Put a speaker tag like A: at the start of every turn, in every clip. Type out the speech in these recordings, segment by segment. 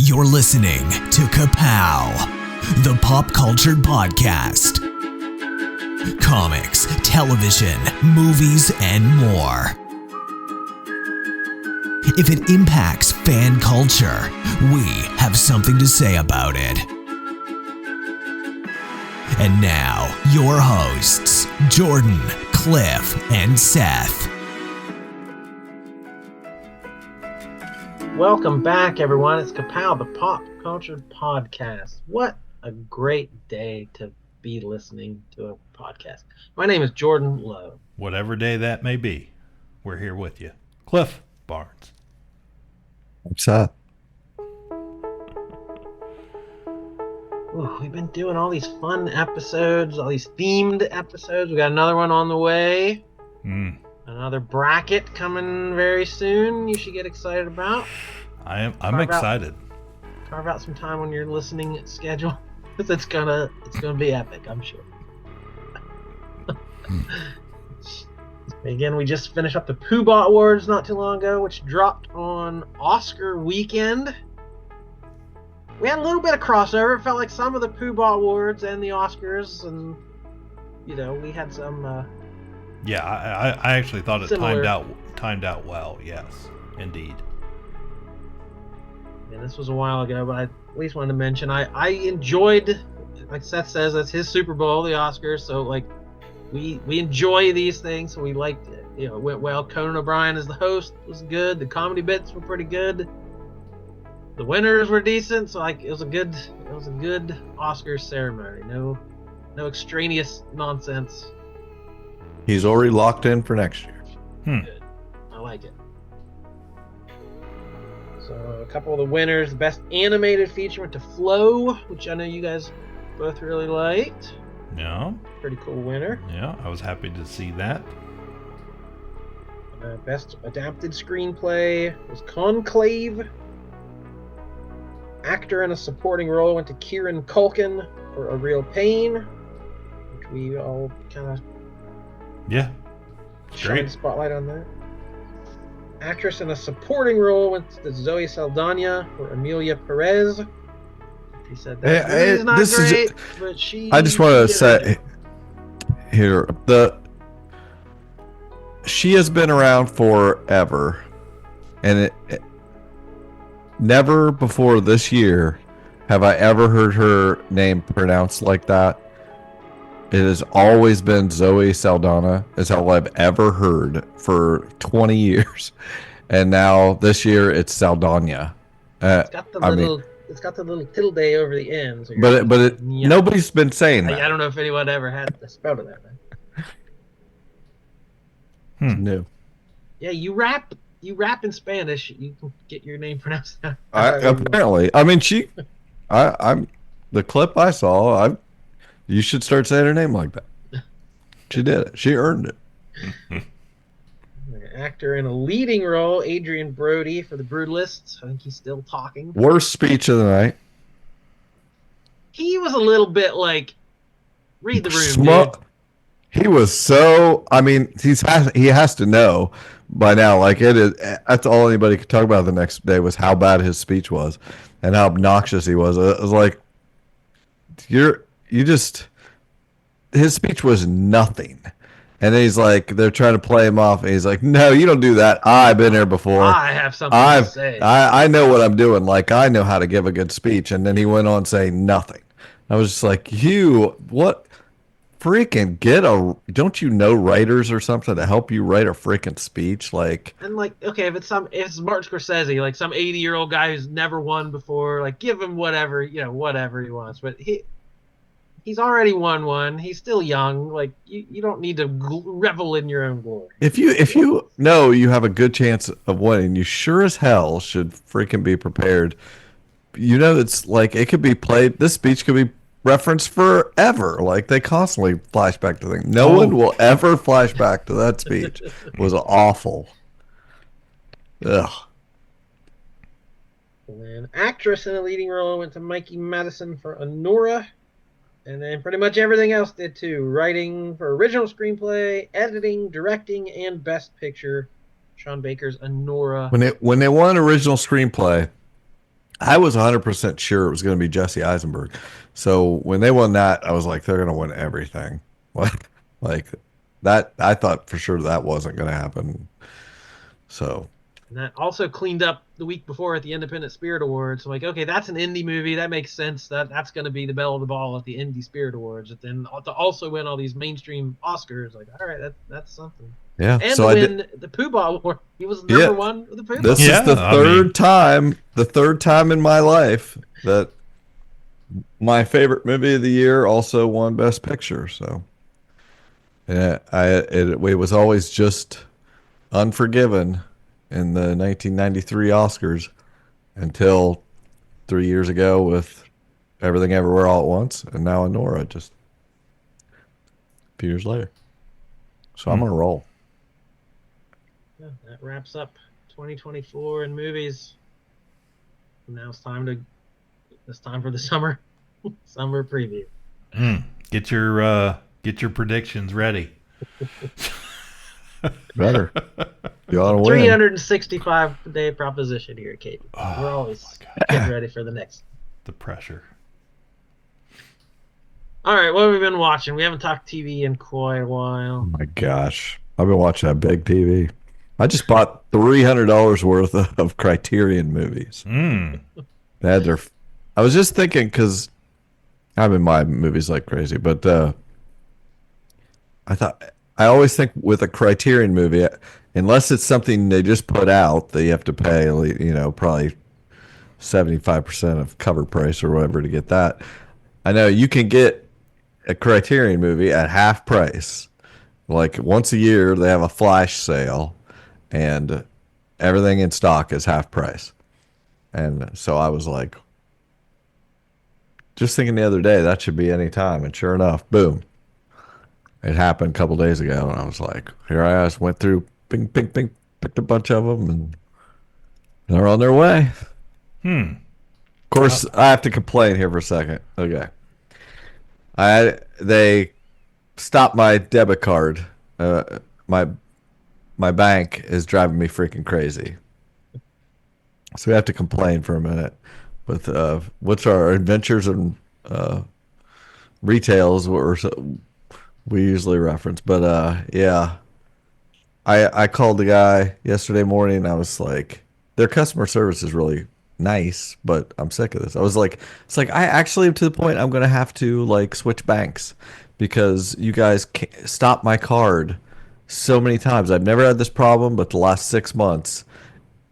A: You're listening to Ka-Pow, the pop culture podcast. Comics, television, movies, and more. If it impacts fan culture, we have something to say about it. And now, your hosts, Jordan, Cliff, and Seth.
B: Welcome back, everyone. It's Ka-Pow, the pop culture podcast. What a great day to be listening to a podcast. My name is Jordan Lowe.
C: Whatever day that may be, we're here with you. Cliff Barnes.
D: What's up?
B: Ooh, we've been doing all these fun episodes, all these themed episodes. We got another one on the way. Another bracket coming very soon. You should get excited about.
C: I'm excited.
B: Carve out some time on your listening schedule. It's gonna be epic, I'm sure. Again, we just finished up the Poobah Awards not too long ago, which dropped on Oscar weekend. We had a little bit of crossover. It felt like some of the Poobah Awards and the Oscars, and we had some.
C: Yeah, I actually thought it
B: similar.
C: timed out well. Yes, indeed.
B: And this was a while ago, but I at least wanted to mention I enjoyed, like Seth says, that's his Super Bowl, the Oscars. So like we enjoy these things, so we liked it. It went well. Conan O'Brien as the host was good. The comedy bits were pretty good. The winners were decent. So like it was a good Oscars ceremony. No extraneous nonsense.
D: He's already locked in for next year.
B: Good. I like it. So a couple of the winners. The best animated feature went to Flow, which I know you guys both really liked.
C: Yeah.
B: Pretty cool winner.
C: Yeah, I was happy to see that.
B: Best adapted screenplay was Conclave. Actor in a supporting role went to Kieran Culkin for A Real Pain, which we all kind of shine the spotlight on that. Actress in a supporting role went to Zoe Saldana for Amelia Perez. He said that is not great, but she.
D: I just want to say here she has been around forever, and it never before this year have I ever heard her name pronounced like that. It has always been Zoe Saldana, is all I've ever heard for 20 years. And now this year it's Saldana.
B: It's got the little tilde over the end. So
D: nobody's been saying that.
B: I don't know if anyone ever had the spell of that.
D: New.
B: Yeah, you rap in Spanish. You can get your name pronounced.
D: Apparently, I mean, I'm the clip I saw. You should start saying her name like that. She did it. She earned it.
B: Actor in a leading role, Adrian Brody for The Brutalists. I think he's still talking.
D: Worst speech of the night.
B: He was a little bit like, read the room, dude.
D: He was so. I mean, he has to know by now. Like it is. That's all anybody could talk about the next day was how bad his speech was and how obnoxious he was. It was like his speech was nothing. And then he's like, they're trying to play him off. And he's like, no, you don't do that. I've been here before.
B: I have something to say.
D: I know what I'm doing. Like, I know how to give a good speech. And then he went on saying nothing. I was just like, what? Freaking don't you know writers or something to help you write a freaking speech? Like,
B: and like, okay, if it's Martin Scorsese, like some 80-year-old guy who's never won before, like give him whatever he wants. But he's already won one. He's still young. Like you don't need to revel in your own glory. If
D: you know you have a good chance of winning, you sure as hell should freaking be prepared. It's like it could be played. This speech could be referenced forever. Like they constantly flash back to things. No one will ever flash back to that speech. It was awful. Ugh.
B: And then actress in a leading role went to Mikey Madison for Honora. And then pretty much everything else did too. Writing for original screenplay, editing, directing, and best picture. Sean Baker's Honora.
D: When they won original screenplay, I was 100% sure it was going to be Jesse Eisenberg. So when they won that, I was like, they're going to win everything. Like that, I thought for sure that wasn't going to happen. So.
B: And that also cleaned up the week before at the Independent Spirit Awards. So like, okay, that's an indie movie. That makes sense. That's going to be the belle of the ball at the Indie Spirit Awards. And then to also win all these mainstream Oscars, like, all right, that's something.
D: Yeah.
B: And
D: so
B: to win the Pooh Bah Award. He was number one with the Pooh Bah.
D: This is the third time in my life that my favorite movie of the year also won Best Picture. So, yeah, it was always just Unforgiven in the 1993 Oscars until 3 years ago with Everything Everywhere All at Once, and now Nora just a few years later. So I'm gonna roll.
B: Yeah, that wraps up 2024 in movies. Now it's time for the summer preview.
C: Get your predictions ready.
D: Better. You ought to win.
B: 365 day proposition here, Kate. We're always getting ready for the next.
C: The pressure.
B: All right, what have we been watching? We haven't talked TV in quite a while.
D: Oh my gosh, I've been watching that big TV. I just bought $300 worth of Criterion movies. They had their. I was just thinking because I've been buying movies like crazy, but I always think with a Criterion movie, unless it's something they just put out that you have to pay, probably 75% of cover price or whatever to get that. I know you can get a Criterion movie at half price. Like once a year, they have a flash sale, and everything in stock is half price. And so I was like, just thinking the other day, that should be any time. And sure enough, boom. It happened a couple days ago, and I was like, here I was, went through, ping, ping, ping, picked a bunch of them, and they're on their way. Of course, I have to complain here for a second. Okay. They stopped my debit card. My bank is driving me freaking crazy. So we have to complain for a minute with what's our adventures and retails we usually reference. But yeah, I called the guy yesterday morning. I was like, their customer service is really nice, but I'm sick of this. I was like, it's like I actually am to the point I'm gonna have to like switch banks because you guys stopped my card so many times. I've never had this problem, but the last 6 months,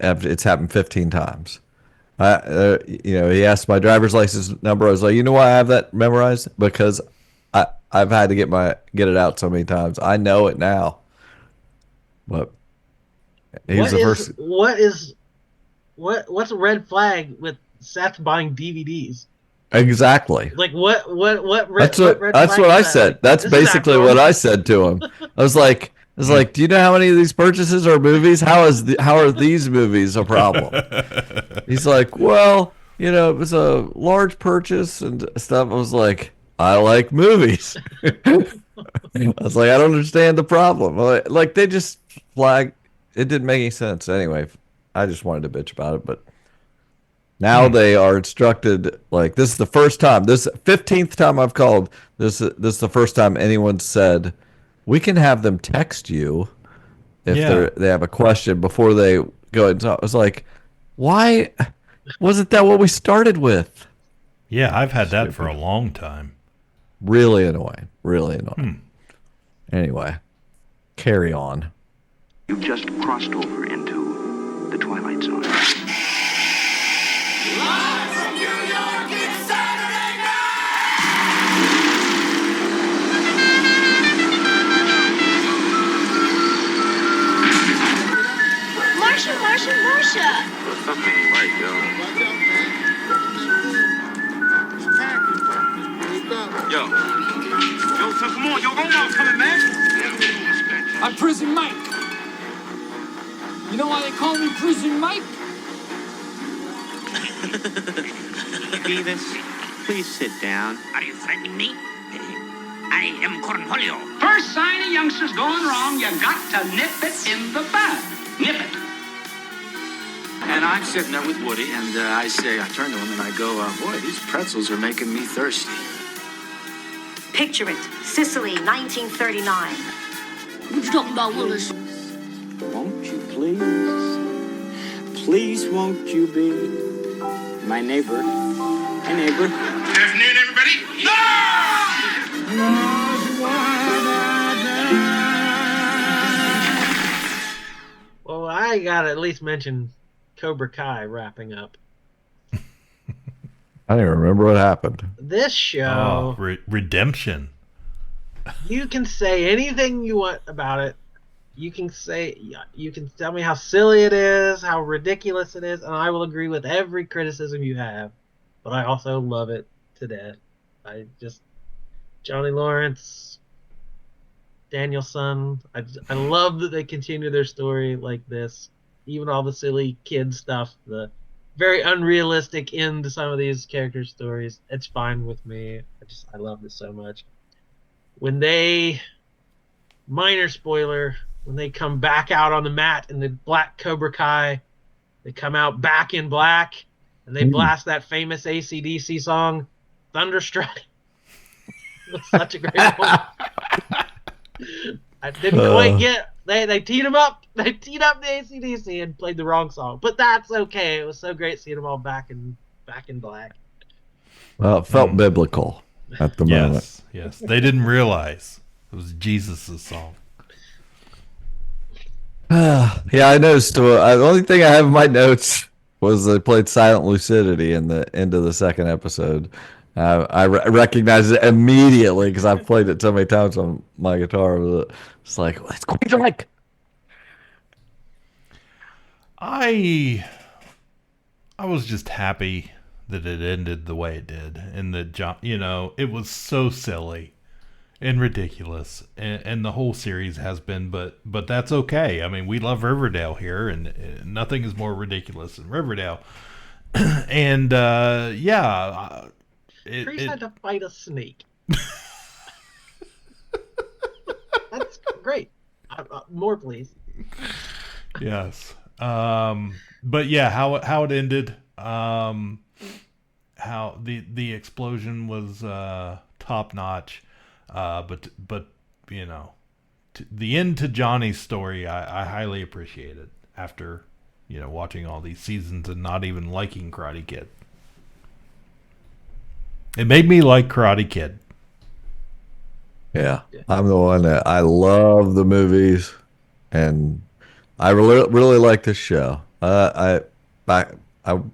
D: it's happened 15 times. He asked my driver's license number. I was like, you know why I have that memorized? Because I've had to get it out so many times. I know it now. But he's the first.
B: What's a red flag with Seth buying DVDs?
D: Exactly.
B: Like what
D: that's what I said.
B: Like,
D: that's basically what I said to him. I was like, do you know how many of these purchases are movies? How are these movies a problem? He's like, well, it was a large purchase and stuff. I was like, I like movies. I was like, I don't understand the problem. Like they just flag. It didn't make any sense. Anyway, I just wanted to bitch about it, but now they are instructed. Like this is the first time. This 15th time I've called. This is the first time anyone said, we can have them text you if they have a question before they go ahead and talk. I was like, why wasn't that what we started with?
C: Yeah, I've had that for a long time.
D: Really annoying. Anyway, carry on.
E: You've just crossed over into the Twilight Zone.
F: Live from New York, it's Saturday
G: Marsha.
E: What's up, man? Right, yo. Yo, son, come on. Yo, Omar's coming, man.
H: I'm Prison Mike. You know why they call me Prison Mike?
I: Beavis, please sit down.
J: Are you threatening me? I am Cornholio.
K: First sign a youngster's going wrong, you got to nip it in the bud. Nip it.
G: And I'm sitting there with Woody, and I turn to him and I go, boy, these pretzels are making me thirsty.
K: Picture it, Sicily, 1939.
H: What you talking about, Willis?
G: Won't you please won't you be my neighbor? My neighbor.
F: Good afternoon, everybody.
B: Well, I gotta at least mention Cobra Kai wrapping up.
D: I don't even remember what happened.
B: This show,
C: redemption.
B: You can say anything you want about it. You can tell me how silly it is, how ridiculous it is, and I will agree with every criticism you have. But I also love it to death. Johnny Lawrence, Danielson. I love that they continue their story like this. Even all the silly kid stuff, the very unrealistic end to some of these characters' stories. It's fine with me. I love this so much. When minor spoiler, when they come back out on the mat in the black Cobra Kai, they come out back in black, and they blast that famous AC/DC song, Thunderstruck. It's such a great one. I didn't quite get... They teed them up. They teed up the AC/DC and played the wrong song. But that's okay. It was so great seeing them all back in black.
D: Well, it felt biblical at the moment.
C: Yes. They didn't realize it was Jesus' song.
D: Yeah, I noticed. The only thing I have in my notes was they played Silent Lucidity in the end of the second episode. I recognized it immediately because I've played it so many times on my guitar. It's like, it's quite like.
C: I was just happy that it ended the way it did, and that it was so silly and ridiculous, and the whole series has been, but that's okay. I mean, we love Riverdale here, and nothing is more ridiculous than Riverdale. And
B: Chris had to fight a snake. That's great. More, please.
C: Yes. But yeah, how it ended. How the explosion was top notch. But the end to Johnny's story, I highly appreciate it after watching all these seasons and not even liking Karate Kid. It made me like Karate Kid.
D: Yeah, I'm the one that I love the movies, and I really like this show. I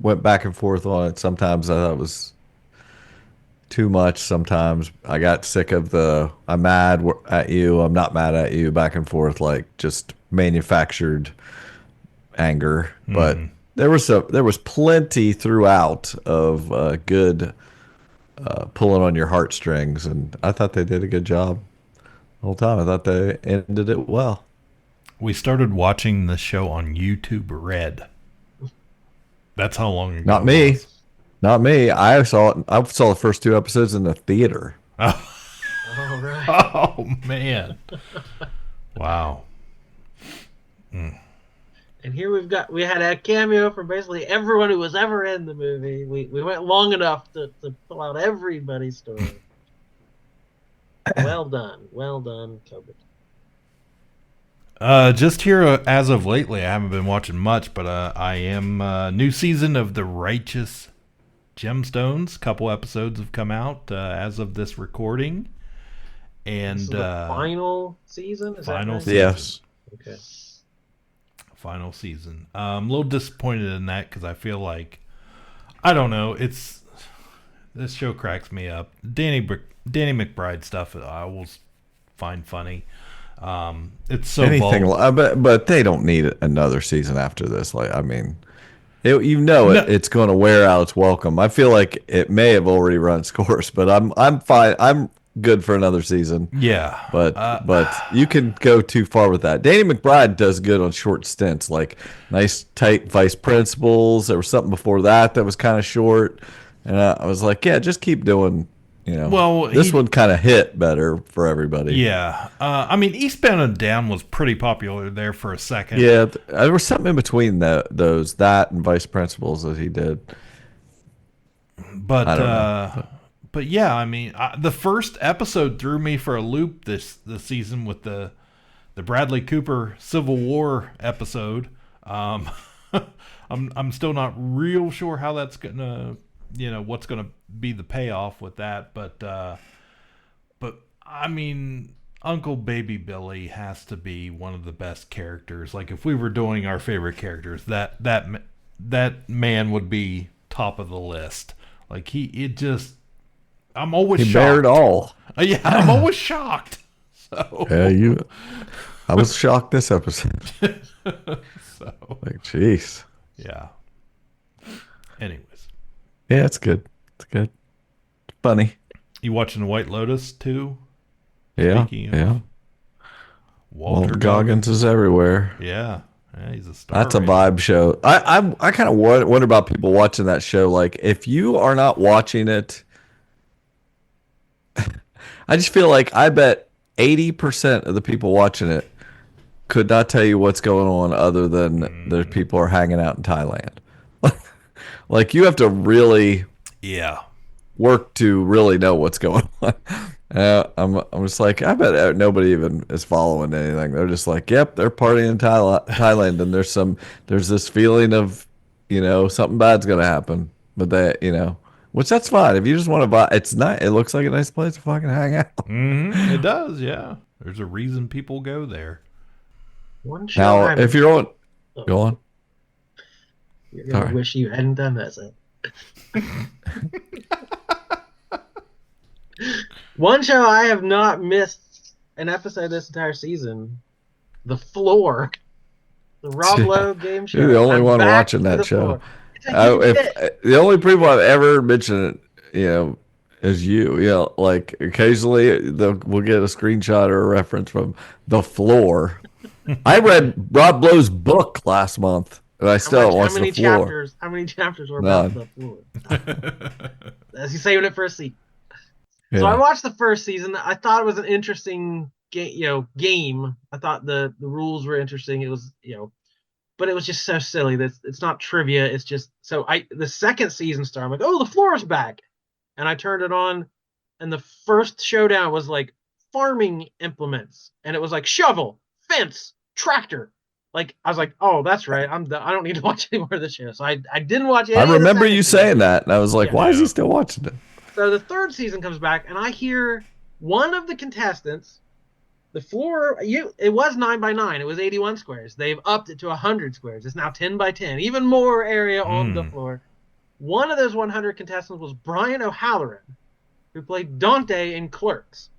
D: went back and forth on it. Sometimes I thought it was too much. Sometimes I got sick of the I'm mad at you, I'm not mad at you, back and forth, like just manufactured anger. But there was plenty throughout of good pulling on your heartstrings, and I thought they did a good job the whole time. I thought they ended it well.
C: We started watching the show on YouTube Red. That's how long ago.
D: Not me. Not me. I saw the first 2 episodes in the theater.
C: Oh,
B: all right.
C: Oh man. Wow.
B: And here we had a cameo from basically everyone who was ever in the movie. We went long enough to pull out everybody's story. Well done, Cobra.
C: Just here as of lately, I haven't been watching much, but I am new season of the Righteous Gemstones. Couple episodes have come out as of this recording, and
B: this is the final season. Is
C: final
B: that right?
C: season.
D: Yes.
B: Okay.
C: Final season. I'm a little disappointed in that because I feel like, I don't know, this show cracks me up. Danny McBride stuff I always find funny. It's so
D: anything, but they don't need another season after this. Like, I mean, it's going to wear out its welcome. I feel like it may have already run its course, but I'm fine. I'm good for another season.
C: Yeah,
D: but you can go too far with that. Danny McBride does good on short stints, like nice tight vice principals. There was something before that was kind of short, and I was like, yeah, just keep doing
C: Well,
D: this one kind of hit better for everybody.
C: Yeah. I mean, Eastbound and Down was pretty popular there for a second.
D: Yeah, there was something in between that and Vice Principals that he did.
C: But I don't know. But yeah, I mean, the first episode threw me for a loop this season with the Bradley Cooper Civil War episode. I'm still not real sure how that's gonna, what's gonna be the payoff with that. But I mean, Uncle Baby Billy has to be one of the best characters. Like, if we were doing our favorite characters, that man would be top of the list. Like, I'm always shocked. He
D: bared all.
C: Yeah, I'm always shocked. So.
D: Yeah, I was shocked this episode. Like, jeez.
C: Yeah. Anyways.
D: Yeah, it's good. It's good. It's funny.
C: You watching White Lotus too?
D: Yeah. Yeah.
C: Walter
D: Goggins is everywhere.
C: Yeah. He's a star.
D: That's a vibe show. I kind of wonder about people watching that show. Like, if you are not watching it, I just feel like I bet 80% of the people watching it could not tell you what's going on other than there's people are hanging out in Thailand. Like, you have to really work to really know what's going on. I'm just like, I bet nobody even is following anything. They're just like, yep, they're partying in Thailand, and there's this feeling of, something bad's gonna happen. But they, which that's fine if you just want to buy. It's nice. It looks like a nice place to fucking hang out.
C: Mm-hmm. It does, yeah. There's a reason people go there.
D: Now, if you're on, go on.
B: You're gonna wish you hadn't done that. So. One show I have not missed an episode this entire season, The Floor, the Rob Lowe game show.
D: You're the only one watching that show. The only people I've ever mentioned it, is you. Like, occasionally we'll get a screenshot or a reference from The Floor. I read Rob Lowe's book last month, and I still haven't watched The Floor.
B: How many chapters were about The Floor? As you saving it for a sequel. Yeah. So I watched the first season. I thought it was an interesting game. I thought the rules were interesting. It was, but it was just so silly that it's not trivia. It's just the second season started. I'm like, oh, The Floor is back, and I turned it on, and the first showdown was like farming implements, and it was like shovel, fence, tractor. Like, I was like, oh, that's right. I don't need to watch any more of this show. So I didn't watch it.
D: I remember you saying that, and I was like, why is he still watching it?
B: So the third season comes back, and I hear one of the contestants, The Floor, it was 9x9. It was 81 squares. They've upped it to 100 squares. It's now 10x10. Even more area on the floor. One of those 100 contestants was Brian O'Halloran, who played Dante in Clerks.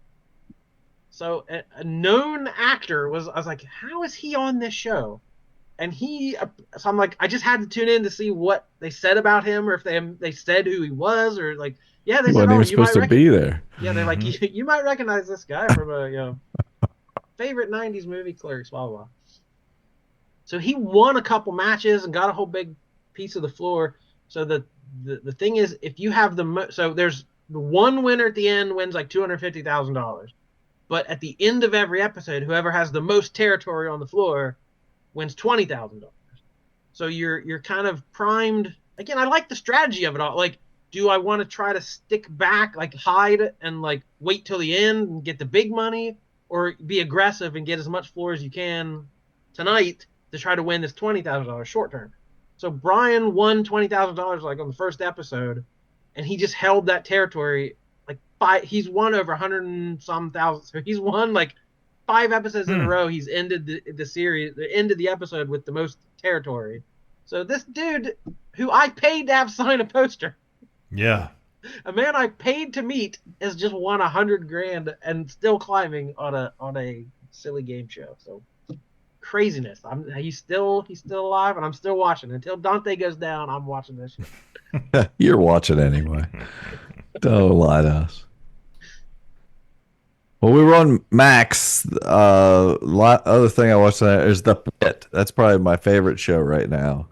B: So a known actor I was like, how is he on this show? And so I'm like, I just had to tune in to see what they said about him, or if they said who he was, or like, yeah, they said,
D: he was supposed to be there.
B: Yeah, they're like, you might recognize this guy from a favorite 90s movie, Clerks, blah, blah, blah. So he won a couple matches and got a whole big piece of the floor. So the thing is, if you have so there's the one winner at the end wins like $250,000. But at the end of every episode, whoever has the most territory on the floor wins $20,000. So you're kind of primed. Again, I like the strategy of it all. Like, do I want to try to stick back, like hide and like wait till the end and get the big money, or be aggressive and get as much floor as you can tonight to try to win this $20,000 short term? So Brian won $20,000 like on the first episode, and he just held that territory. He's won over 100 and some thousand. So he's won like 5 episodes in a row. He's ended the series, ended the episode with the most territory. So this dude, who I paid to have sign a poster, a man I paid to meet, has just won $100,000 and still climbing on a silly game show. So craziness. He's still alive, and I'm still watching. Until Dante goes down, I'm watching this show.
D: You're watching anyway. Don't lie to us. Well, we were on Max. Other thing I watched tonight is The Pitt. That's probably my favorite show right now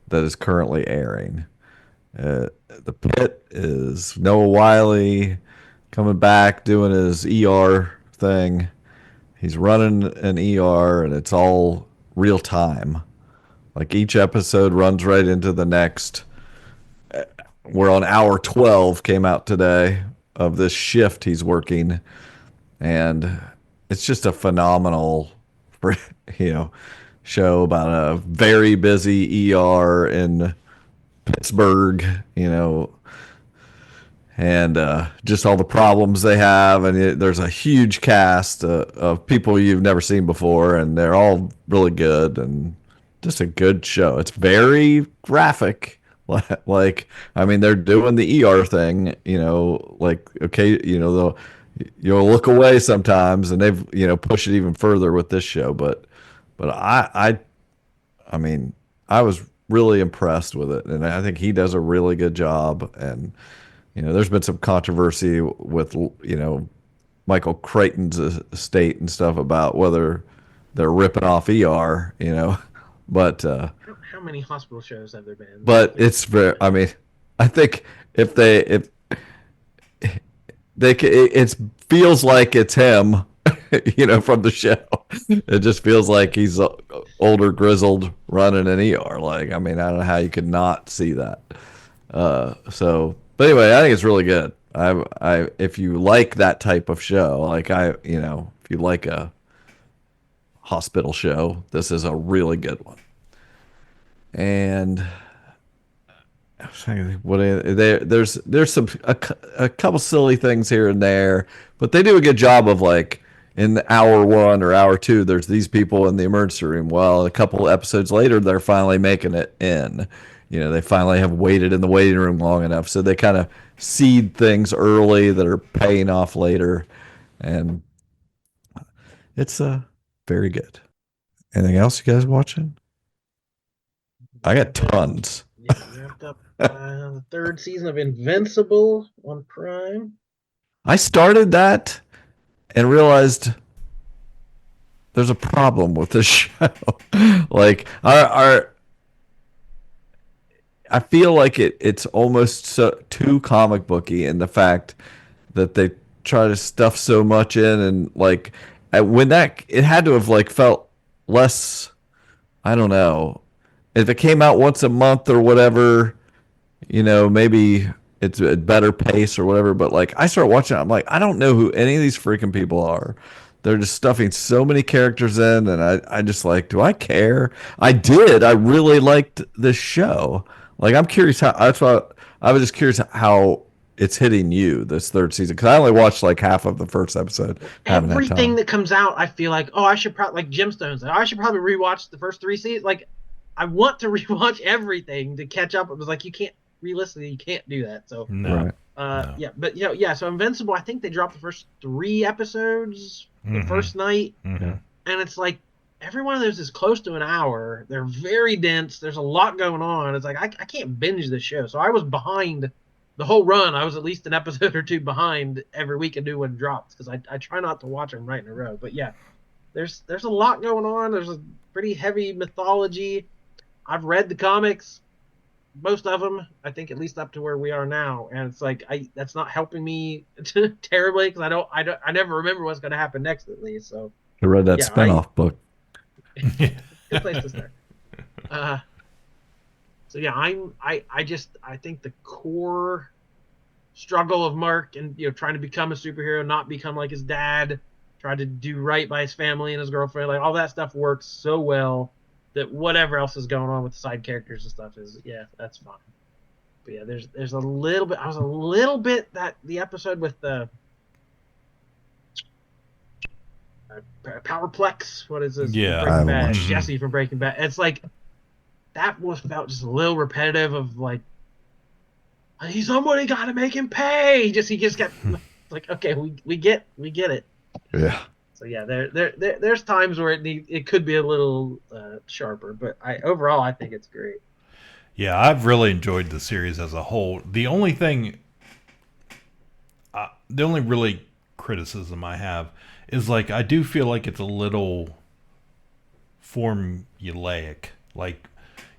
D: that is currently airing. The Pitt is Noah Wyle, coming back, doing his ER thing. He's running an ER, and it's all real time. Like each episode runs right into the next. We're on hour 12, came out today, of this shift he's working, and it's just a phenomenal, show about a very busy ER in Pittsburgh, and just all the problems they have. And there's a huge cast of people you've never seen before, and they're all really good, and just a good show. It's very graphic. Like, I mean, they're doing the ER thing, like, okay, you'll look away sometimes, and they've, pushed it even further with this show. But I mean, I was really impressed with it, and I think he does a really good job. And there's been some controversy with Michael Crichton's estate and stuff about whether they're ripping off ER, but
B: how many hospital shows have there been?
D: But it's very. I mean, I think if they it feels like it's him, from the show. It just feels like he's older, grizzled, running an ER. Like, I mean, I don't know how you could not see that. But anyway, I think it's really good. If you like that type of show, like if you like a hospital show, this is a really good one. And there's a couple silly things here and there, but they do a good job of, like, in hour 1 or hour 2, there's these people in the emergency room. Well, a couple episodes later, they're finally making it in. They finally have waited in the waiting room long enough, so they kind of seed things early that are paying off later, and it's very good. Anything else you guys watching? I got tons.
B: Yeah, wrapped up the 3rd season of Invincible on Prime.
D: I started that and realized there's a problem with this show. Like, I feel like it's almost too comic booky in the fact that they try to stuff so much in, and like when it had to have like felt less. I don't know. If it came out once a month or whatever, maybe it's a better pace or whatever. But like, I start watching it, I'm like, I don't know who any of these freaking people are. They're just stuffing so many characters in, and I just like, do I care? I did. I really liked this show. Like, I'm curious I was just curious how it's hitting you this 3rd season, because I only watched like half of the first episode.
B: Everything that comes out, I feel like, I should probably, like Gemstones, I should probably rewatch the first 3 seasons. Like, I want to rewatch everything to catch up. It was like, you can't do that. So
C: no.
B: No. Yeah, but so Invincible, I think they dropped the first 3 episodes the first night, and it's like every one of those is close to an hour. They're very dense. There's a lot going on. It's like I can't binge this show, so I was behind the whole run. I was at least an episode or 2 behind every week a new one drops, because I try not to watch them right in a row. But yeah, there's a lot going on. There's a pretty heavy mythology. I've read the comics, most of them, I think, at least up to where we are now, and it's like that's not helping me terribly, because I never remember what's going to happen next, at least. So
D: I read that spinoff book.
B: Good place to start. So yeah, I think the core struggle of Mark, and trying to become a superhero, not become like his dad, try to do right by his family and his girlfriend, like all that stuff works so well that whatever else is going on with the side characters and stuff is, that's fine. But yeah, there's a little bit. I was a little bit that the episode with the Powerplex. What is this?
C: Yeah,
B: Breaking Bad. Jesse from Breaking Bad. It's like that felt just a little repetitive. Of like, somebody got to make him pay. He just got like, okay, we get it.
D: Yeah.
B: So yeah, there's times where it could be a little sharper, but overall I think it's great.
C: Yeah, I've really enjoyed the series as a whole. The only really criticism I have is, like, I do feel like it's a little formulaic. Like,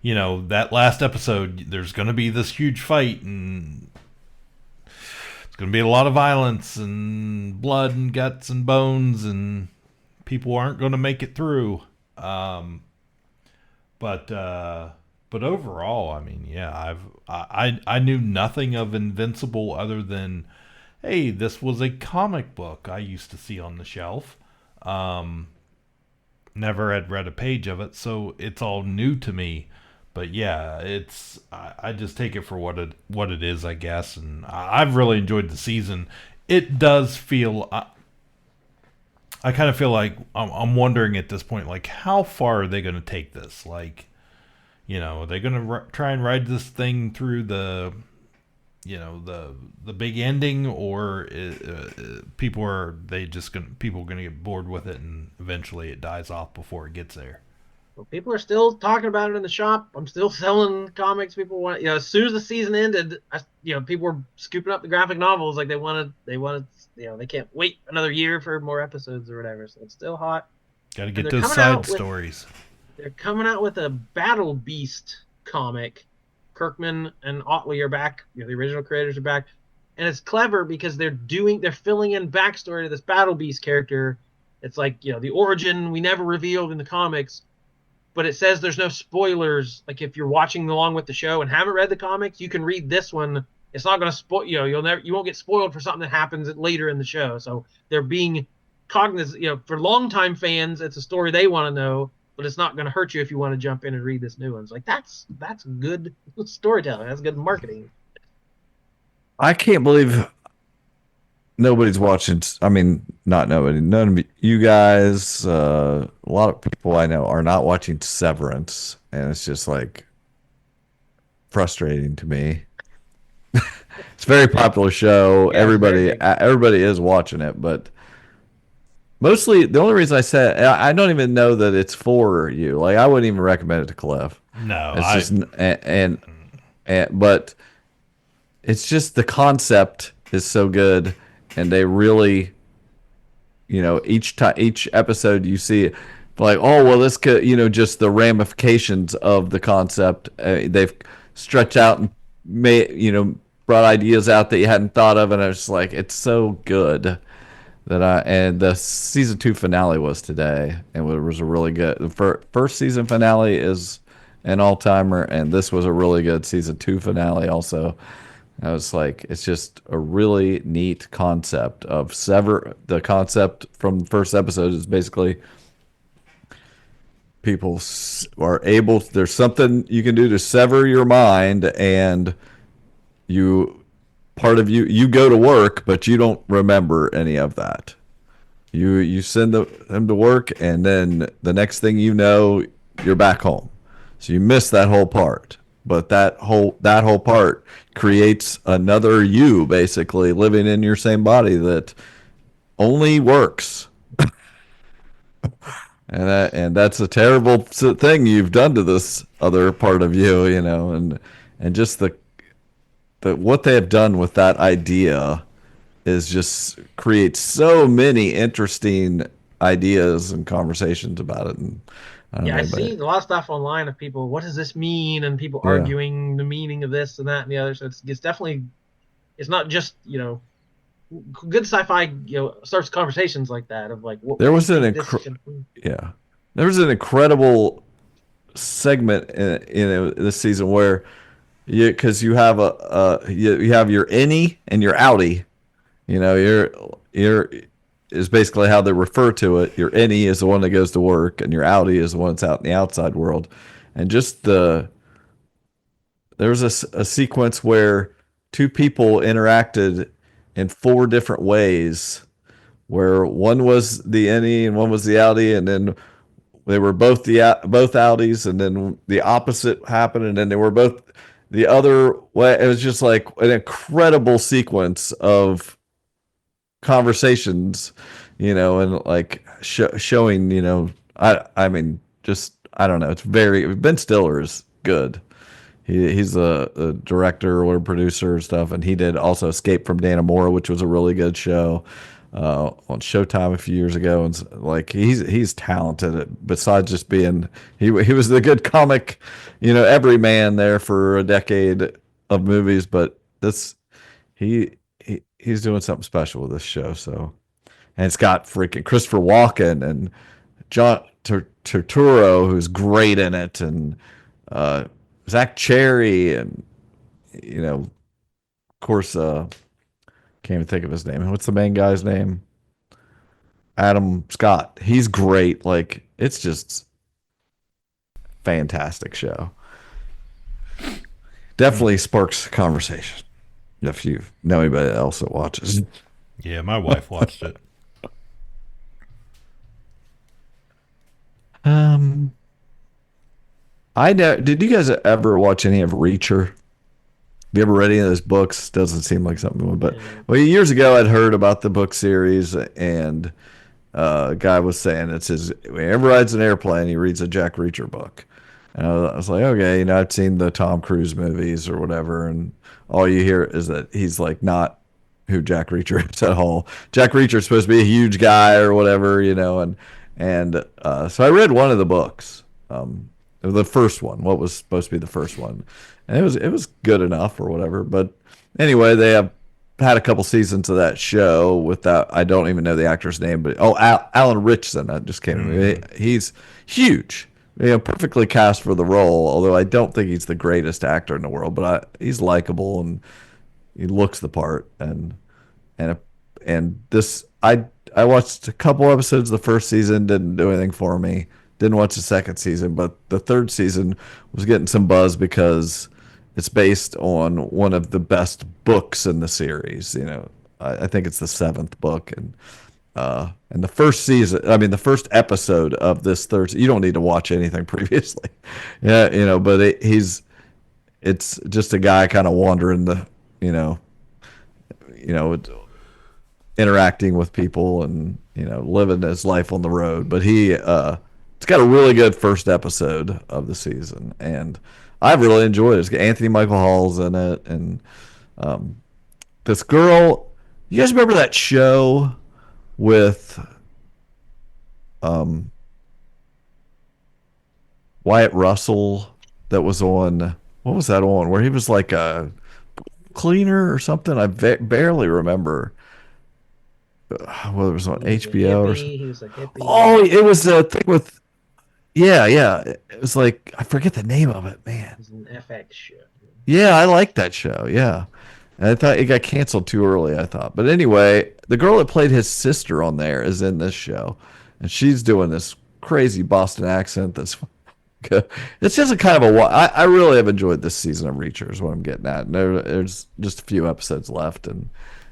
C: that last episode, there's going to be this huge fight, and it's going to be a lot of violence and blood and guts and bones, and people aren't going to make it through. But overall, I mean, yeah, I knew nothing of Invincible other than, hey, this was a comic book I used to see on the shelf. Never had read a page of it, so it's all new to me. But yeah, I just take it for what it is, I guess, and I've really enjoyed the season. It does feel, I kind of feel like I'm wondering at this point, like, how far are they going to take this? Like, are they going to try and ride this thing through the big ending, or people are going to get bored with it and eventually it dies off before it gets there?
B: Well, people are still talking about it in the shop. I'm still selling comics. People want, as soon as the season ended, people were scooping up the graphic novels. Like they wanted, they can't wait another year for more episodes or whatever. So it's still hot.
C: Got to get those side stories.
B: They're coming out with a Battle Beast comic. Kirkman and Otley are back. The original creators are back, and it's clever because they're filling in backstory to this Battle Beast character. It's like the origin we never revealed in the comics. But it says there's no spoilers. Like if you're watching along with the show and haven't read the comics, you can read this one. It's not going to spoil you won't get spoiled for something that happens later in the show. So they're being cognizant. For longtime fans, it's a story they want to know, but it's not going to hurt you if you want to jump in and read this new one. It's like that's good storytelling. That's good marketing.
D: I can't believe nobody's watching. I mean, not nobody. None of you guys. A lot of people I know are not watching Severance, and it's just like frustrating to me. It's a very popular show.
B: Yeah,
D: everybody is watching it, but mostly the only reason I said I don't even know that it's for you. Like I wouldn't even recommend it to Cliff.
C: No,
D: it's just but it's just the concept is so good. And they really, each episode you see, like, oh well, this could, just the ramifications of the concept. They've stretched out and brought ideas out that you hadn't thought of, and I was like, it's so good and the season 2 finale was today, and it was a really good. The first season finale is an all-timer, and this was a really good season 2 finale also. I was like, it's just a really neat concept of the concept from the first episode is basically people are able, there's something you can do to sever your mind, and you go to work, but you don't remember any of that. You send them to work, and then the next thing you know, you're back home. So you miss that whole part. But that whole part creates another you, basically living in your same body that only works, and that's a terrible thing you've done to this other part of you, and just the what they have done with that idea is just creates so many interesting ideas and conversations about it. And
B: I see a lot of stuff online of people, what does this mean? And people arguing the meaning of this and that and the other. So it's definitely, it's not just, good sci-fi, starts conversations like that of like,
D: there was an incredible segment in this season where because you have you have your innie and your outie, your is basically how they refer to it. Your innie is the one that goes to work, and your outie is the one that's out in the outside world. And just there was a sequence where two people interacted in 4 different ways, where one was the innie and one was the outie, and then they were both outies, and then the opposite happened, and then they were both the other way. It was just like an incredible sequence of conversations, and like showing, I mean, just, I don't know. It's Ben Stiller is good. He's a director or a producer and stuff, and he did also Escape from Dannemora, which was a really good show on Showtime a few years ago. And like he's talented. Besides just being, he was the good comic, everyman there for a decade of movies. But he's doing something special with this show. So, and it's got freaking Christopher Walken and John Turturro, who's great in it, and Zach Cherry, and of course, can't even think of his name. What's the main guy's name? Adam Scott. He's great. Like, it's just fantastic show. Definitely sparks conversation if you know anybody else that watches.
C: Yeah, my wife watched it.
D: Did you guys ever watch any of Reacher? Have you ever read any of those books? Doesn't seem like something, but years ago I'd heard about the book series, and a guy was saying it's his. Whenever he rides an airplane, he reads a Jack Reacher book. And I was like, okay, I've seen the Tom Cruise movies or whatever, and all you hear is that he's like not who Jack Reacher is at all. Jack Reacher's supposed to be a huge guy or whatever, and so I read one of the books, the first one, what was supposed to be the first one, and it was good enough or whatever. But anyway, they have had a couple seasons of that show with that. I don't even know the actor's name, but Alan Ritchson. That just came to me. He's huge. Perfectly cast for the role, although I don't think he's the greatest actor in the world, but he's likable and he looks the part. And this, I watched a couple episodes of the first season, didn't do anything for me. Didn't watch the second season, but the third season was getting some buzz because it's based on one of the best books in the series. I think it's the 7th book, and the first season, the first episode of this third, you don't need to watch anything previously. Yeah, but it's just a guy kind of wandering interacting with people and, living his life on the road. But it's got a really good first episode of the season, and I've really enjoyed it. It's got Anthony Michael Hall's in it, and this girl, you guys remember that show with Wyatt Russell that was on, what was that on, where he was like a cleaner or something? I barely remember whether it was on HBO or something.
B: He was a hippie.
D: Oh, it was a thing with, yeah, it was like, I forget the name of it, man.
B: It was an FX show.
D: Yeah, I liked that show, yeah. And I thought it got canceled too early, I thought. But anyway, the girl that played his sister on there is in this show. And she's doing this crazy Boston accent that's good. It's just a kind of I really have enjoyed this season of Reacher is what I'm getting at. And there's just a few episodes left, and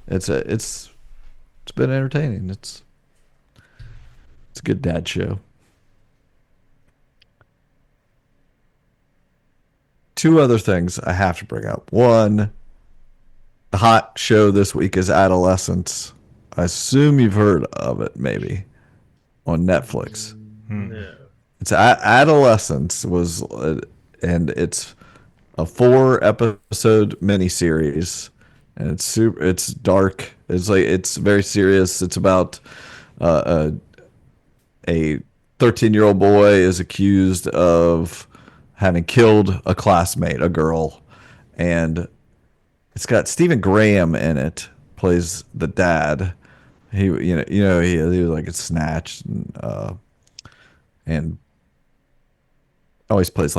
D: it's been entertaining. It's a good dad show. Two other things I have to bring up. One, the hot show this week is Adolescence. I assume you've heard of it, maybe, on Netflix.
B: No.
D: It's Adolescence and it's a 4-episode miniseries, and it's dark. It's very serious. It's about a 13-year-old boy is accused of having killed a classmate, a girl, and it's got Stephen Graham in it, plays the dad. He was like a Snatched, and always plays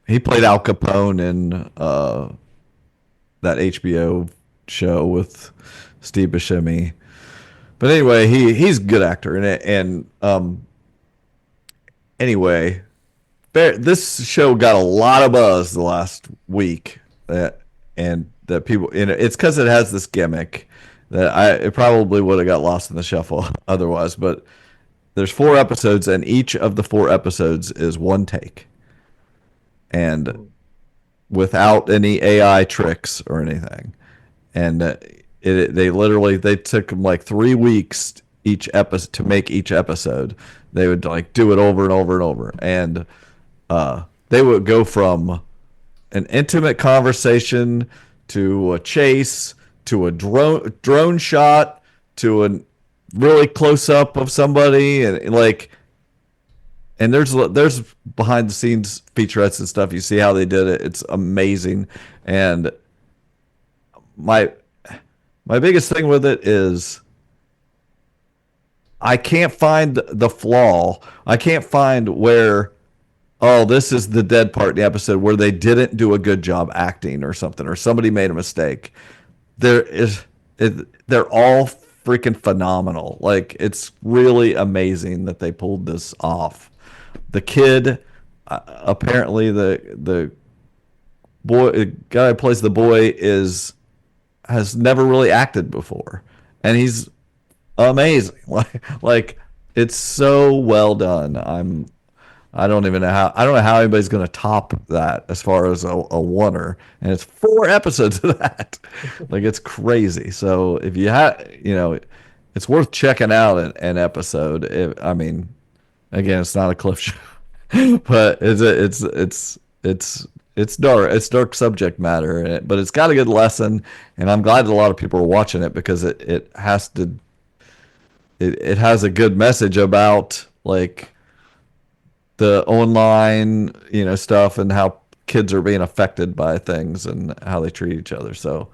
D: he played Al Capone in that HBO show with Steve Buscemi. But anyway, he's a good actor in it, and anyway, this show got a lot of buzz the last week, and that people, it's because it has this gimmick that it probably would have got lost in the shuffle otherwise. But there's 4 episodes, and each of the 4 episodes is one take, and without any AI tricks or anything. And they took them like 3 weeks each episode to make each episode. They would do it over and over and over, and they would go from an intimate conversation to a chase to a drone shot to a really close up of somebody, and there's behind the scenes featurettes and stuff. You see how they did it. It's amazing. And My biggest thing with it is I can't find the flaw. I can't find where, oh, this is the dead part in the episode where they didn't do a good job acting or something, or somebody made a mistake. There is, they're all freaking phenomenal. Like, it's really amazing that they pulled this off. The kid, apparently the guy who plays the boy has never really acted before, and he's amazing. Like it's so well done. I don't even know how. I don't know how anybody's going to top that as far as a oneer, and it's 4 episodes of that. Like, it's crazy. So if you have, it's worth checking out an episode. I mean, again, it's not a cliff show, but it's dark. It's dark subject matter, but it's got a good lesson, and I'm glad that a lot of people are watching it because it has to. It has a good message about like the online, stuff and how kids are being affected by things and how they treat each other. So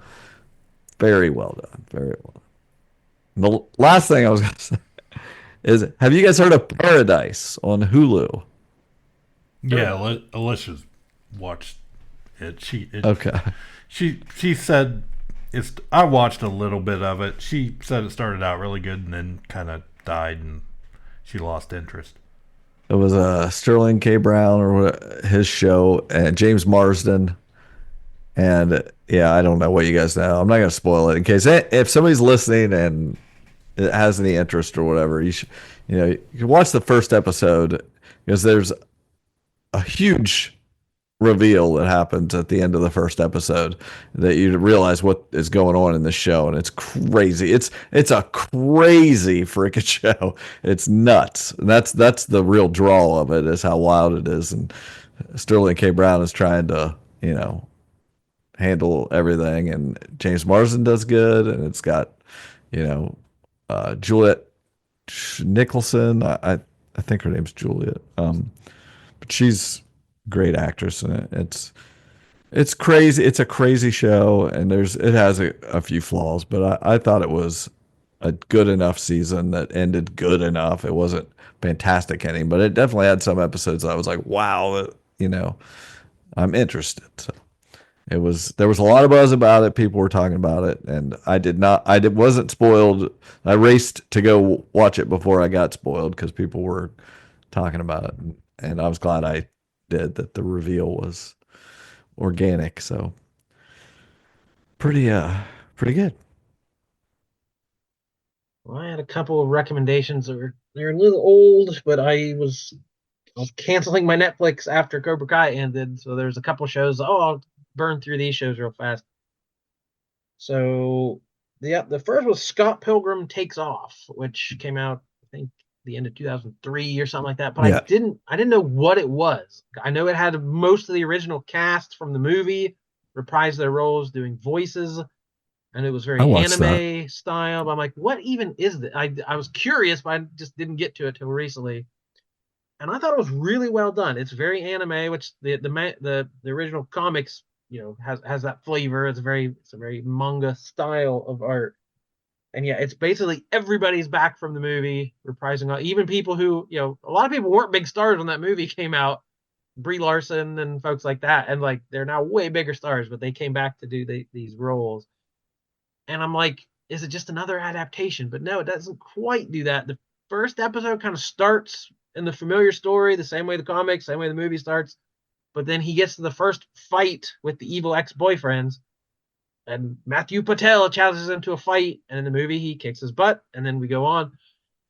D: very well done. Very well done. The last thing I was going to say is, have you guys heard of Paradise on Hulu?
C: Yeah, Alicia's watched it.
D: Okay.
C: She said I watched a little bit of it. She said it started out really good and then kind of died and she lost interest.
D: It was Sterling K. Brown or his show, and James Marsden. And yeah, I don't know what you guys know. I'm not going to spoil it in case if somebody's listening and it has any interest or whatever. You should, you can watch the first episode because there's a huge reveal that happens at the end of the first episode that you realize what is going on in the show, and it's crazy. It's a crazy freaking show. It's nuts. And that's the real draw of it, is how wild it is. And Sterling K. Brown is trying to handle everything, and James Marsden does good, and it's got Juliet Nicholson. I think her name's Juliet. But she's a great actress, and it's crazy. It's a crazy show, and it has a few flaws, but I thought it was a good enough season that ended good enough. It wasn't fantastic ending, but it definitely had some episodes that I was like, wow, I'm interested. So there was a lot of buzz about it. People were talking about it, and I wasn't spoiled. I raced to go watch it before I got spoiled because people were talking about it, and I was glad I did, that the reveal was organic. So pretty good.
B: Well, I had a couple of recommendations they're a little old, but I was canceling my Netflix after Cobra Kai ended, so there's a couple shows. I'll burn through these shows real fast. So the first was Scott Pilgrim Takes Off, which came out, I think, the end of 2003 or something like that. But yeah. I didn't know what it was. I know it had most of the original cast from the movie reprise their roles doing voices, and it was very anime style. But I'm like, what even is this? I was curious, but I just didn't get to it till recently. And I thought it was really well done. It's very anime, which the original comics, has that flavor. It's a very manga style of art. And yeah, it's basically everybody's back from the movie, reprising, even people who, a lot of people weren't big stars when that movie came out. Brie Larson and folks like that. And like, they're now way bigger stars, but they came back to do these roles. And I'm like, is it just another adaptation? But no, it doesn't quite do that. The first episode kind of starts in the familiar story, the same way the comics, same way the movie starts. But then he gets to the first fight with the evil ex-boyfriends, and Matthew Patel challenges him to a fight, and in the movie he kicks his butt, and then we go on.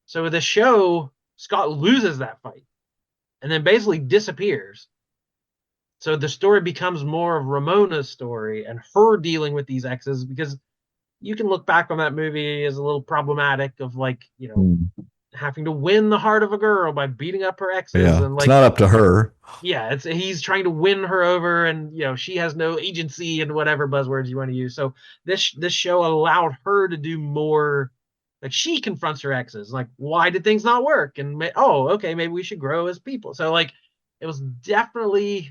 B: So with the show, Scott loses that fight and then basically disappears. So the story becomes more of Ramona's story and her dealing with these exes, because you can look back on that movie as a little problematic of having to win the heart of a girl by beating up her exes.
D: Yeah,
B: and
D: it's not up to her.
B: Yeah, he's trying to win her over, and she has no agency and whatever buzzwords you want to use. So this show allowed her to do more. Like, she confronts her exes, like, why did things not work? And okay, maybe we should grow as people. So like, it was definitely,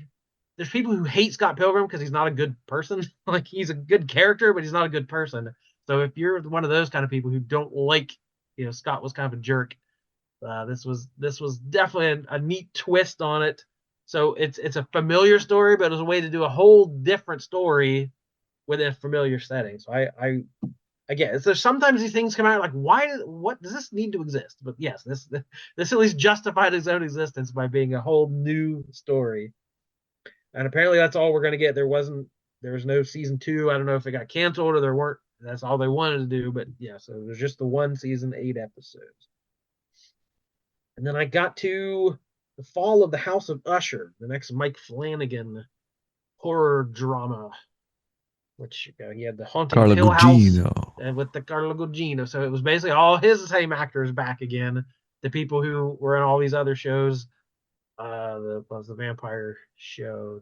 B: there's people who hate Scott Pilgrim because he's not a good person. Like, he's a good character, but he's not a good person. So if you're one of those kind of people who don't like, Scott was kind of a jerk, this was definitely a neat twist on it. So it's a familiar story, but it was a way to do a whole different story within a familiar setting. So I again, so sometimes these things come out like, what does this need to exist? But yes, this at least justified its own existence by being a whole new story. And apparently that's all we're going to get. There was no season 2. I don't know if it got canceled or there weren't. That's all they wanted to do. But yeah, so there's just the one season, 8 episodes. And then I got to the fall of the House of Usher, the next Mike Flanagan horror drama, which he had the Haunting
D: Carla
B: Hill
D: Gugino.
B: House and with the Carla Gugino. So it was basically all his same actors back again. The people who were in all these other shows. The vampire show,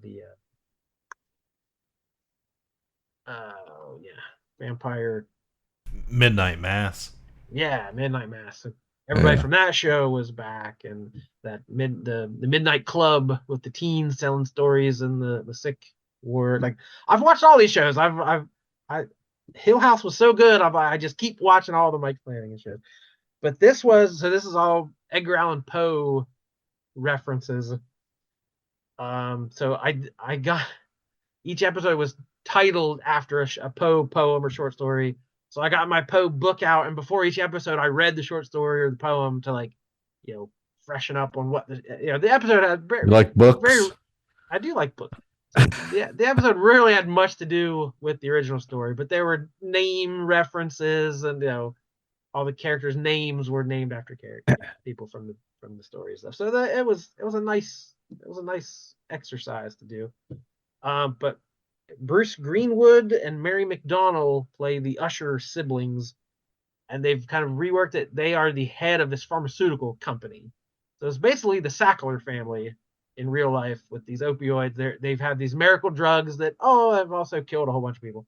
B: vampire
C: Midnight Mass.
B: Yeah, Midnight Mass. So everybody from that show was back, and that the Midnight Club with the teens telling stories and the sick ward. Like, I've watched all these shows. Hill House was so good. I just keep watching all the Mike Flanagan shows. But this is all Edgar Allan Poe references. So I got each episode was titled after a Poe poem or short story. So I got my Poe book out, and before each episode, I read the short story or the poem to freshen up on what the episode had.
D: You like books?
B: I do like books. So the episode really had much to do with the original story, but there were name references, and all the characters' names were named after people from the story stuff. So it was a nice exercise to do. But Bruce Greenwood and Mary McDonnell play the Usher siblings, and they've kind of reworked it. They are the head of this pharmaceutical company. So it's basically the Sackler family in real life with these opioids. They've had these miracle drugs that have also killed a whole bunch of people.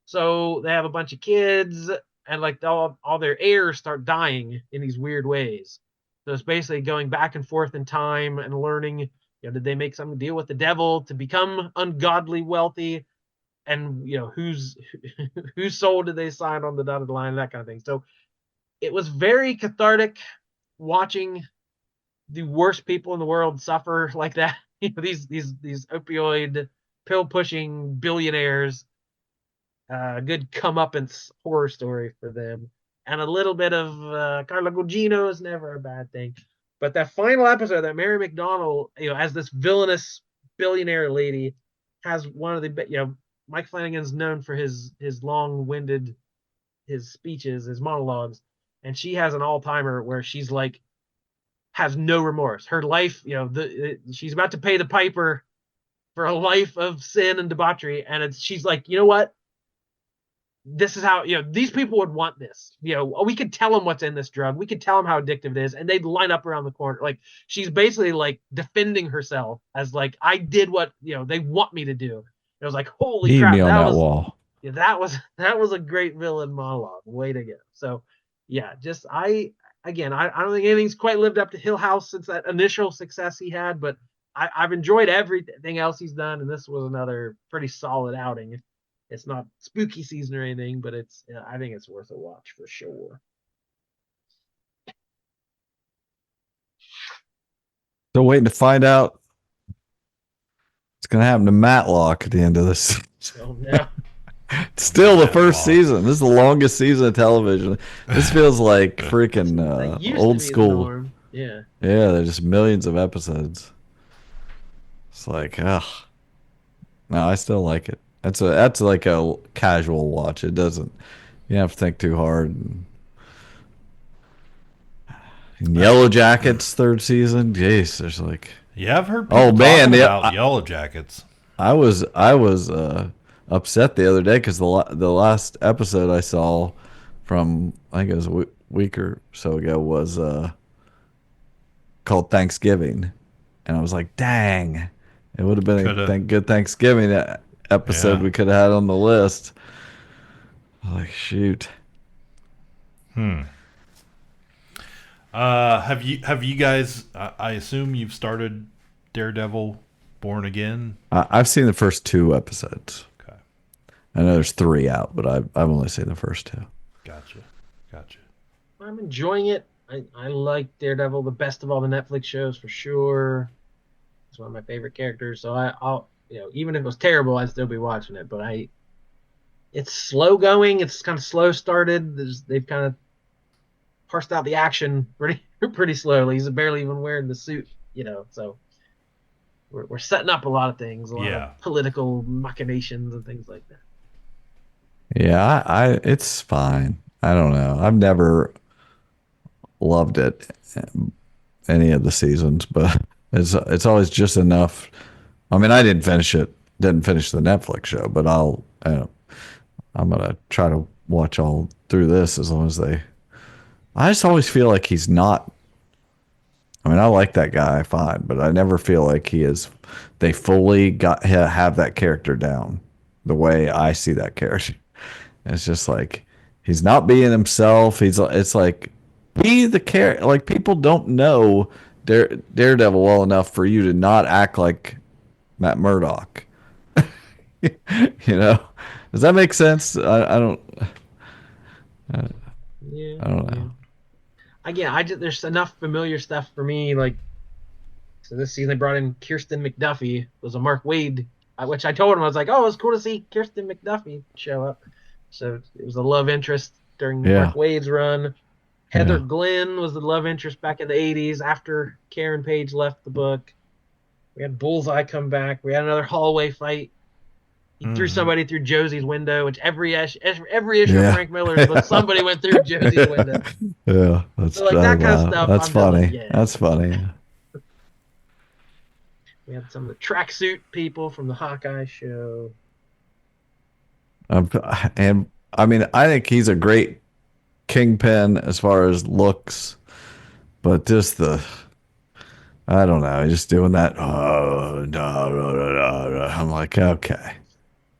B: So they have a bunch of kids, and all their heirs start dying in these weird ways. So it's basically going back and forth in time and learning, did they make some deal with the devil to become ungodly wealthy? And, whose soul did they sign on the dotted line, that kind of thing. So it was very cathartic watching the worst people in the world suffer like that. These opioid pill pushing billionaires. Good comeuppance horror story for them. And a little bit of Carla Gugino is never a bad thing. But that final episode, that Mary McDonnell, as this villainous billionaire lady, has one of the, Mike Flanagan's known for his long-winded, his speeches, his monologues, and she has an all-timer where she's has no remorse. Her life, she's about to pay the piper for a life of sin and debauchery, and she's like, you know what? This is how, these people would want this. We could tell them what's in this drug. We could tell them how addictive it is, and they'd line up around the corner. She's basically defending herself as I did what, they want me to do. It was like, holy crap. That
D: wall.
B: Yeah, that was a great villain monologue. Way to go. So yeah, I don't think anything's quite lived up to Hill House since that initial success he had, but I've enjoyed everything else he's done, and this was another pretty solid outing. It's not spooky season or anything, but I think it's worth a watch for sure.
D: Still waiting to find out what's going to happen to Matlock at the end of this.
B: Oh, no.
D: Still the first season. This is the longest season of television. This feels like freaking old school.
B: Yeah.
D: Yeah, there's just millions of episodes. It's ugh. No, I still like it. That's like a casual watch. It doesn't. You don't have to think too hard. And Yellow Jackets third season. Jeez, there's
C: I've heard people talking about Yellow Jackets.
D: I was upset the other day because the last episode I saw from, I think it was a week or so ago, was called Thanksgiving, and I was like, dang, it would have been a good Thanksgiving episode we could have had on the list. I was like, shoot.
C: Have you guys, I assume you've started Daredevil Born Again?
D: I've seen the first 2 episodes.
C: Okay.
D: I know there's 3 out, but I've only seen the first 2.
C: Gotcha.
B: I'm enjoying it. I like Daredevil the best of all the Netflix shows for sure. It's one of my favorite characters. So I'll even if it was terrible, I'd still be watching it. But it's slow going. It's kind of slow started. They've kind of parsed out the action pretty slowly. He's barely even wearing the suit, So we're setting up a lot of things, a lot of political machinations and things like that.
D: Yeah, it's fine. I don't know. I've never loved it, any of the seasons, but it's always just enough. I mean, I didn't finish the Netflix show, but I'm gonna try to watch all through this as long as they. I just always feel like he's not. I mean, I like that guy fine, but I never feel like he is. They fully have that character down the way I see that character. It's just like he's not being himself. It's like be the character. Like people don't know Daredevil well enough for you to not act like Matt Murdock. Does that make sense? I don't. I don't know.
B: Again, there's enough familiar stuff for me. Like, so this season they brought in Kirsten McDuffie. It was a Mark Waid, which I told him I was like, oh, it's cool to see Kirsten McDuffie show up. So it was a love interest during Mark Waid's run. Heather Glenn was the love interest back in the 80s after Karen Page left the book. We had Bullseye come back. We had another hallway fight. He threw somebody through Josie's window, which every issue of Frank Miller's book, somebody went through Josie's window.
D: Yeah, that's
B: so that kind of stuff.
D: That's funny. That's funny.
B: We had some of the tracksuit people from the Hawkeye show.
D: And I mean, I think he's a great Kingpin as far as looks, but just I don't know, just doing that. Oh, no. I'm like, okay,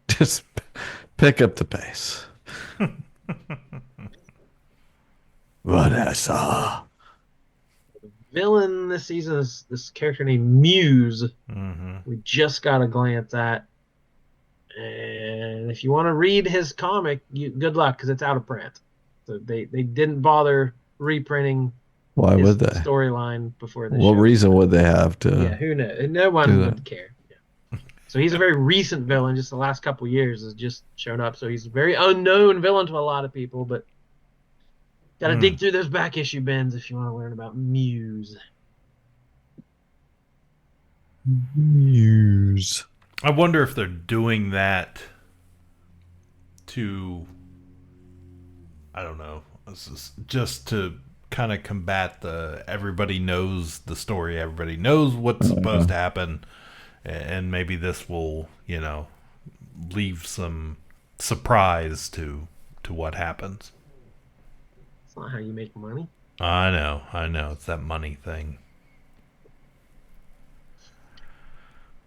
D: just pick up the pace. Vanessa.
B: Villain this season is this character named Muse. We just got a glance at. And if you want to read his comic, good luck because it's out of print. So they didn't bother reprinting.
D: Why would they?
B: Storyline before this.
D: What reason would they have to?
B: Yeah, who knows? No one would care. Yeah. So he's a very recent villain. Just the last couple years has just shown up. So he's a very unknown villain to a lot of people. But got to dig through those back issue bins if you want to learn about Muse.
D: Muse.
C: I wonder if they're doing that to, I don't know, just to kind of combat everybody knows the story, everybody knows what's supposed to happen, and maybe this will, leave some surprise to what happens.
B: It's not how you make money.
C: I know, it's that money thing.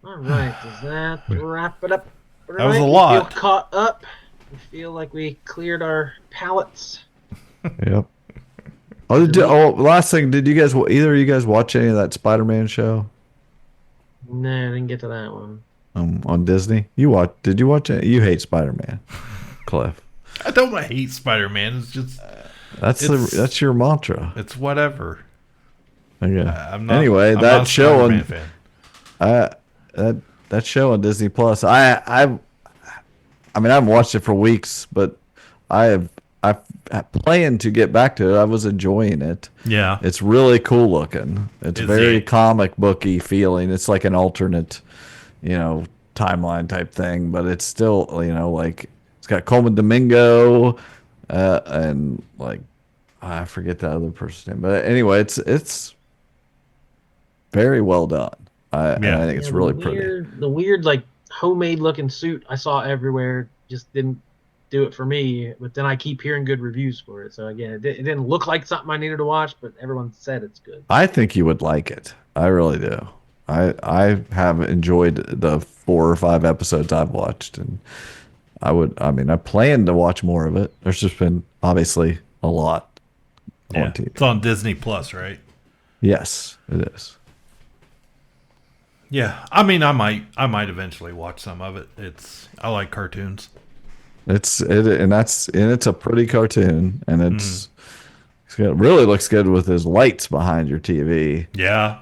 B: All right, does that wrap it up?
C: That was a lot.
B: We feel caught up. We feel like we cleared our palates.
D: Yep. Last thing, did either of you guys watch any of that Spider-Man show?
B: No, I didn't get to that one.
D: On Disney? Did you watch it? You hate Spider-Man, Cliff.
C: I don't hate Spider-Man. It's just
D: that's your mantra.
C: It's whatever.
D: Okay.
C: I'm not
D: that
C: a
D: show on
C: fan.
D: that show on Disney Plus. I mean, I haven't watched it for weeks, but I planned to get back to it. I was enjoying it.
C: Yeah,
D: it's really cool looking. It's very comic booky feeling. It's like an alternate, timeline type thing, but it's still, like it's got Coleman Domingo, and like I forget the other person's name, but anyway, it's very well done. I think it's really pretty.
B: The weird, like homemade looking suit I saw everywhere just didn't do it for me. But then I keep hearing good reviews for it. So again, it didn't look like something I needed to watch, but everyone said it's good.
D: I think you would like it. I really do. I have enjoyed the 4 or 5 episodes I've watched, and I plan to watch more of it. There's just been obviously a lot on TV.
C: It's on Disney Plus, right?
D: Yes, it is.
C: Yeah, I mean, I might eventually watch some of it. I like cartoons.
D: It's a pretty cartoon, and it really looks good with his lights behind your TV.
C: Yeah.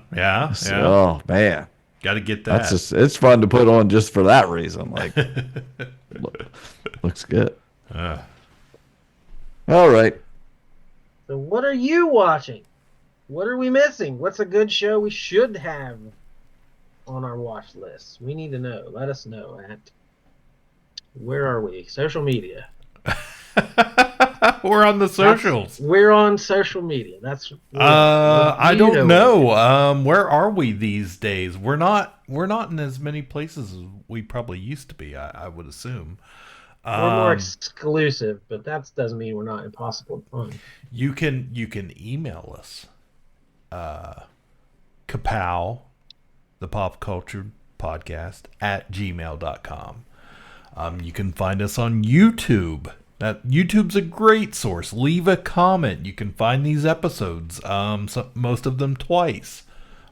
D: Oh man,
C: got to get that.
D: It's fun to put on just for that reason. Like, looks good. All right.
B: So what are you watching? What are we missing? What's a good show we should have on our watch list? We need to know. Let us know at, where are we? Social media.
C: We're on the socials.
B: We're on social media.
C: I don't know. Where are we these days? We're not in as many places as we probably used to be, I would assume.
B: We're more exclusive, but that doesn't mean we're not impossible to find.
C: You can email us. Ka-Pow, the Pop Culture Podcast at gmail.com. You can find us on YouTube. YouTube's a great source. Leave a comment. You can find these episodes, most of them twice,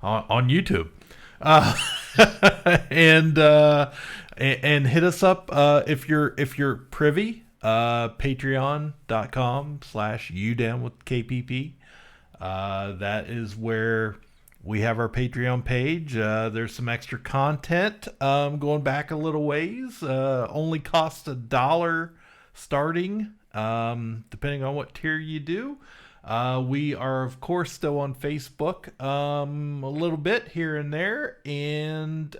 C: on YouTube. And hit us up if you're privy. Patreon.com/udownwithkpp. That is where we have our Patreon page. There's some extra content going back a little ways. Only costs $1 starting, depending on what tier you do. We are, of course, still on Facebook a little bit here and there. And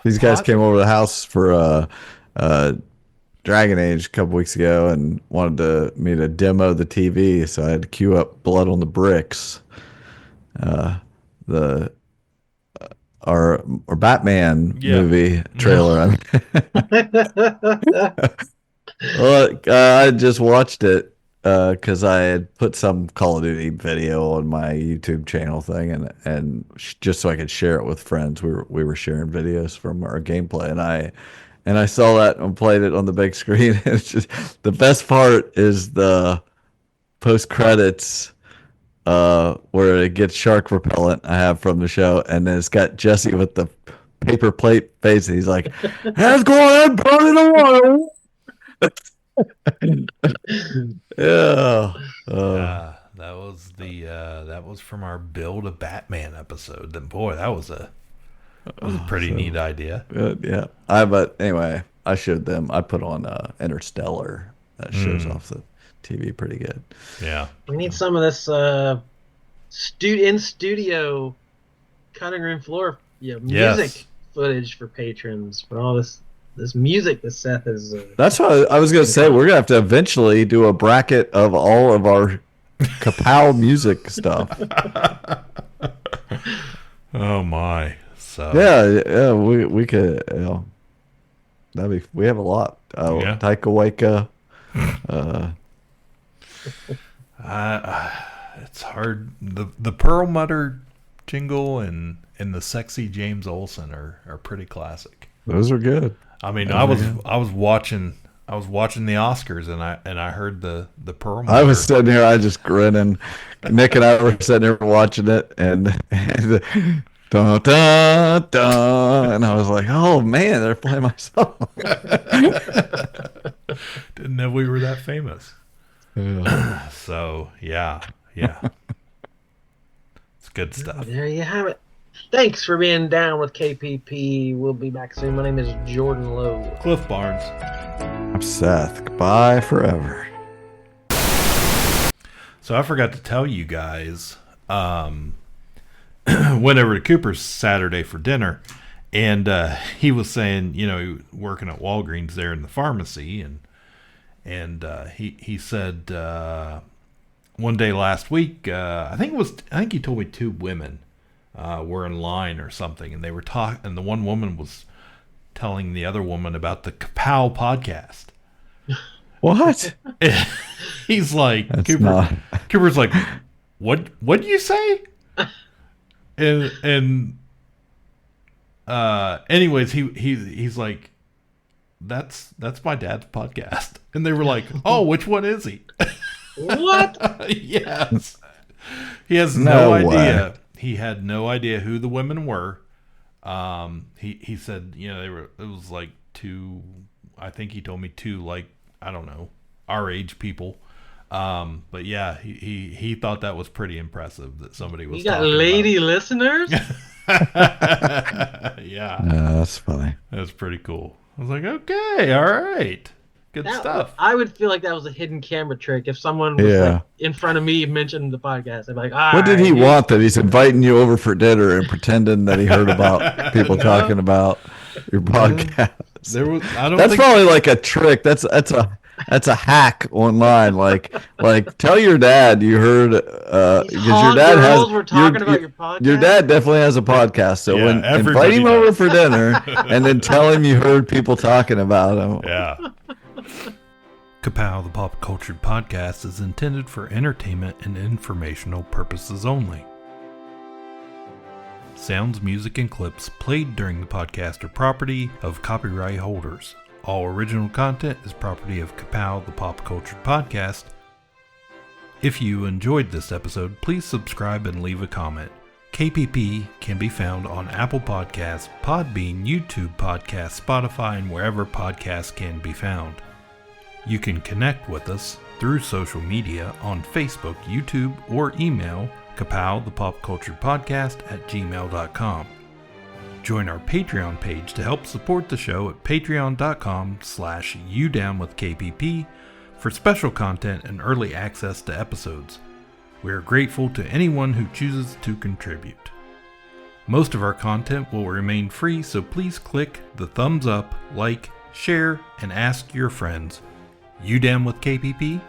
D: these guys came over to the house for Dragon Age a couple weeks ago and wanted me to demo the TV, so I had to queue up Blood on the Bricks, our Batman movie trailer. Well, I just watched it because I had put some Call of Duty video on my YouTube channel thing, and just so I could share it with friends. We were sharing videos from our gameplay, and I saw that and played it on the big screen. It's just the best part is the post credits where it gets shark repellent I have from the show, and then it's got Jesse with the paper plate face, and he's like, "Let's go ahead and burn it away." Yeah.
C: That was from our Build a Batman episode. Then boy, that was a pretty neat idea.
D: Yeah. But anyway, I showed them. I put on Interstellar. That shows off the TV pretty good.
C: Yeah.
B: We need some of this in studio cutting room floor music footage for patrons for all this music that Seth is.
D: That's what I was going to say. We're going to have to eventually do a bracket of all of our Ka-Pow music stuff.
C: Oh my! So
D: yeah, we could. We have a lot. Taika Waititi.
C: It's hard. The Perlmutter jingle and the sexy James Olsen are pretty classic.
D: Those are good.
C: I mean, I was watching the Oscars and I heard the Perlmutter.
D: I was sitting here, I just grinning. Nick and I were sitting here watching it, and dun, dun, dun, and I was like, "Oh man, they're playing my song."
C: Didn't know we were that famous. Yeah. So yeah, it's good stuff.
B: There you have it. Thanks for being down with KPP. We'll be back soon. My name is Jordan Lowe.
C: Cliff Barnes.
D: I'm Seth. Goodbye forever.
C: So I forgot to tell you guys, went over to Cooper's Saturday for dinner, and he was saying, working at Walgreens there in the pharmacy, and he said one day last week, I think he told me 2 women were in line or something, and they were talking, and the one woman was telling the other woman about the Ka-Pow podcast.
D: What?
C: He's like, Cooper's like, what'd you say? And anyways, he's like, that's my dad's podcast. And they were like, oh, which one is he?
B: What?
C: Yes. He has no idea.
D: Way.
C: He had no idea who the women were. He said, it was like to, I think he told me two, like, I don't know, our age people. But yeah, he thought that was pretty impressive that somebody was.
B: You got lady listeners?
C: Yeah.
D: That's funny.
C: That's pretty cool. I was like, okay, all right. Good stuff.
B: I would feel like that was a hidden camera trick if someone was like in front of me mentioning the podcast. I'd be like,
D: what did he want that he's inviting you over for dinner and pretending that he heard about people talking about your podcast? That's probably like a trick. That's a hack online. Like tell your dad you heard because your dad has
B: were talking about your podcast.
D: Your dad definitely has a podcast. So when invite him over for dinner and then tell him you heard people talking about him.
C: Yeah. Ka-Pow, the Pop Culture Podcast, is intended for entertainment and informational purposes only. Sounds, music, and clips played during the podcast are property of copyright holders. All original content is property of Ka-Pow, the Pop Culture Podcast. If you enjoyed this episode, please subscribe and leave a comment. KPP can be found on Apple Podcasts, Podbean, YouTube Podcasts, Spotify, and wherever podcasts can be found. You can connect with us through social media on Facebook, YouTube, or email Ka-Pow, the Pop Culture Podcast @gmail.com. Join our Patreon page to help support the show at patreon.com/udownwithkpp for special content and early access to episodes. We are grateful to anyone who chooses to contribute. Most of our content will remain free, so please click the thumbs up, like, share, and ask your friends. You down with KPP?